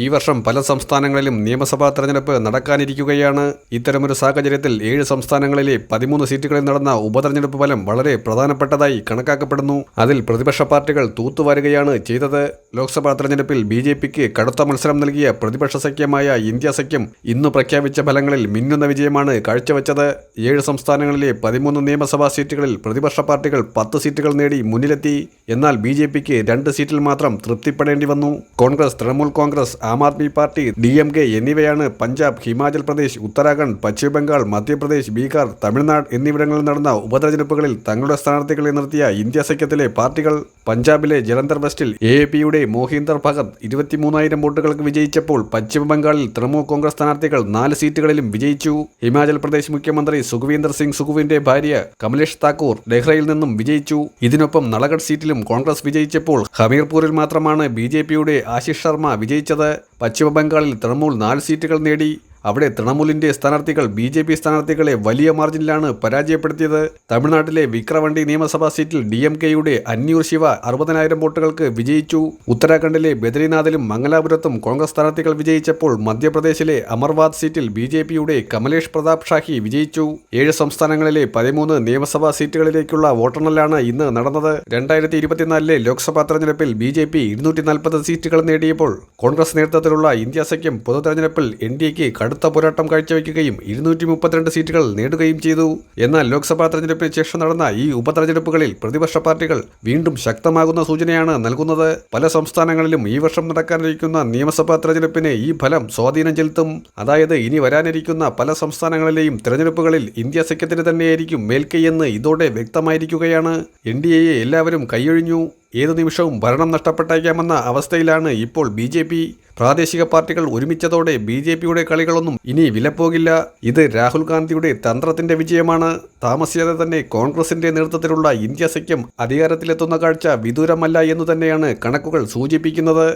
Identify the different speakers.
Speaker 1: ഈ വർഷം പല സംസ്ഥാനങ്ങളിലും നിയമസഭാ തെരഞ്ഞെടുപ്പ് നടക്കാനിരിക്കുകയാണ്. ഇത്തരമൊരു സാഹചര്യത്തിൽ 7 സംസ്ഥാനങ്ങളിലെ 13 സീറ്റുകളിൽ നടന്ന ഉപതെരഞ്ഞെടുപ്പ് ഫലം വളരെ പ്രധാനപ്പെട്ടതായി കണക്കാക്കപ്പെടുന്നു. അതിൽ പ്രതിപക്ഷ പാർട്ടികൾ തൂത്തുവാരുകയാണ് ചെയ്തത്. ലോക്സഭാ തെരഞ്ഞെടുപ്പിൽ BJPക്ക് കടുത്ത മത്സരം നൽകിയ പ്രതിപക്ഷ സഖ്യമായ ഇന്ത്യ സഖ്യം ഇന്നു പ്രഖ്യാപിച്ച ഫലങ്ങളിൽ മിന്നുന്ന വിജയമാണ് കാഴ്ചവെച്ചത്. 7 സംസ്ഥാനങ്ങളിലെ 13 നിയമസഭാ സീറ്റുകളിൽ പ്രതിപക്ഷ പാർട്ടികൾ 10 സീറ്റുകൾ നേടി മുന്നിലെത്തി. എന്നാൽ BJPക്ക് 2 സീറ്റിൽ മാത്രം തൃപ്തിപ്പെടേണ്ടി വന്നു. കോൺഗ്രസ്, തൃണമൂൽ കോൺഗ്രസ്, ആം ആദ്മി പാർട്ടി, DMK എന്നിവയാണ് പഞ്ചാബ്, ഹിമാചൽ പ്രദേശ്, ഉത്തരാഖണ്ഡ്, പശ്ചിമ ബംഗാൾ, മധ്യപ്രദേശ്, ബീഹാർ, തമിഴ്നാട് എന്നിവിടങ്ങളിൽ നടന്ന ഉപതെരഞ്ഞെടുപ്പുകളിൽ തങ്ങളുടെ സ്ഥാനാർത്ഥികളെ നിർത്തിയ ഇന്ത്യ സഖ്യത്തിലെ പാർട്ടികൾ. പഞ്ചാബിലെ ജലന്ധർ വെസ്റ്റിൽ AAPയുടെ മോഹിന്ദർ ഭഗത് 23,000 വോട്ടുകൾക്ക് വിജയിച്ചപ്പോൾ പശ്ചിമ ബംഗാളിൽ തൃണമൂൽ കോൺഗ്രസ് സ്ഥാനാർത്ഥികൾ 4 സീറ്റുകളിലും വിജയിച്ചു. ഹിമാചൽ പ്രദേശ് മുഖ്യമന്ത്രി സുഖ്വീന്ദർ സിംഗ് സുഖുവിന്റെ ഭാര്യ കമലേഷ് താക്കൂർ ഡെഹ്റയിൽ നിന്നും വിജയിച്ചു. ഇതിനൊപ്പം നളഗഡ് സീറ്റിലും കോൺഗ്രസ് വിജയിച്ചപ്പോൾ ഹമീർപൂരിൽ മാത്രമാണ് BJPയുടെ ആശിഷ് ശർമ്മ വിജയിച്ചത്. പശ്ചിമ ബംഗാളിൽ തൃണമൂൽ 4 സീറ്റുകൾ നേടി. അവിടെ തൃണമൂലിന്റെ സ്ഥാനാർത്ഥികൾ BJP സ്ഥാനാർത്ഥികളെ വലിയ മാർജിനിലാണ് പരാജയപ്പെടുത്തിയത്. തമിഴ്നാട്ടിലെ വിക്രവണ്ടി നിയമസഭാ സീറ്റിൽ DMKയുടെ അന്യൂർ ശിവ 60,000 വോട്ടുകൾക്ക് വിജയിച്ചു. ഉത്തരാഖണ്ഡിലെ ബദ്രിനാഥിലും മംഗലാപുരത്തും കോൺഗ്രസ് സ്ഥാനാർത്ഥികൾ വിജയിച്ചപ്പോൾ മധ്യപ്രദേശിലെ അമർവാദ് സീറ്റിൽ BJPയുടെ കമലേഷ് പ്രതാപ് ഷാഹി വിജയിച്ചു. 7 സംസ്ഥാനങ്ങളിലെ 13 നിയമസഭാ സീറ്റുകളിലേക്കുള്ള വോട്ടെണ്ണലാണ് ഇന്ന് നടന്നത്. 2024 ലോക്സഭാ തെരഞ്ഞെടുപ്പിൽ BJP 240 സീറ്റുകൾ നേടിയപ്പോൾ കോൺഗ്രസ് നേതൃത്വത്തിലുള്ള ഇന്ത്യ സഖ്യം പൊതു തെരഞ്ഞെടുപ്പിൽ NDAക്ക് കടുത്ത പോരാട്ടം കാഴ്ചവെക്കുകയും 232 സീറ്റുകൾ നേടുകയും ചെയ്തു. എന്നാൽ ലോക്സഭാ തെരഞ്ഞെടുപ്പിന് ശേഷം നടന്ന ഈ ഉപതെരഞ്ഞെടുപ്പുകളിൽ പ്രതിപക്ഷ പാർട്ടികൾ വീണ്ടും ശക്തമാകുന്ന സൂചനയാണ് നൽകുന്നത്. പല സംസ്ഥാനങ്ങളിലും ഈ വർഷം നടക്കാനിരിക്കുന്ന നിയമസഭാ തെരഞ്ഞെടുപ്പിന് ഈ ഫലം സ്വാധീനം ചെലുത്തും. അതായത് ഇനി വരാനിരിക്കുന്ന പല സംസ്ഥാനങ്ങളിലെയും തെരഞ്ഞെടുപ്പുകളിൽ ഇന്ത്യ സഖ്യത്തിന് തന്നെയായിരിക്കും മേൽക്കൈയെന്ന് ഇതോടെ വ്യക്തമായിരിക്കുകയാണ്. NDAയെ എല്ലാവരും കൈയൊഴിഞ്ഞു. ഏതു നിമിഷവും ഭരണം നഷ്ടപ്പെട്ടേക്കാമെന്ന അവസ്ഥയിലാണ് ഇപ്പോൾ BJP. പ്രാദേശിക പാർട്ടികൾ ഒരുമിച്ചതോടെ BJPയുടെ കളികളൊന്നും ഇനി വിലപ്പോകില്ല. ഇത് രാഹുൽ ഗാന്ധിയുടെ തന്ത്രത്തിന്റെ വിജയമാണ്. താമസിയാതെ തന്നെ കോൺഗ്രസിന്റെ നേതൃത്വത്തിലുള്ള ഇന്ത്യ സഖ്യം അധികാരത്തിലെത്തുന്ന കാഴ്ച വിദൂരമല്ല എന്നു തന്നെയാണ് കണക്കുകൾ സൂചിപ്പിക്കുന്നത്.